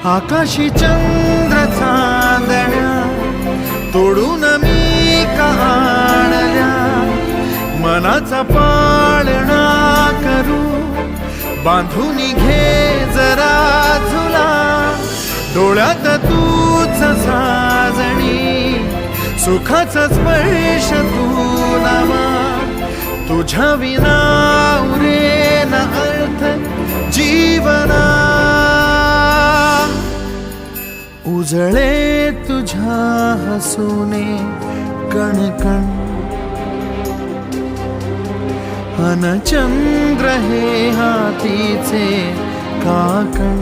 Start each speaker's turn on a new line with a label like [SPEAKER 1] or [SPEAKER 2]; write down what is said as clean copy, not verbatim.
[SPEAKER 1] आकाशी चंद्र चांदण्या तोडून मी आणल्या, मनाचा पाळणा करू बांधून घे जरा झुला, डोळ्यात तूच साजणी सुखाचा स्पर्श तू नामा, तुझ्या विना उरेन अर्थ जीवना, उजळे तुझ्या हसूने कणकण, अन चंद्र हे हातीचे काकण.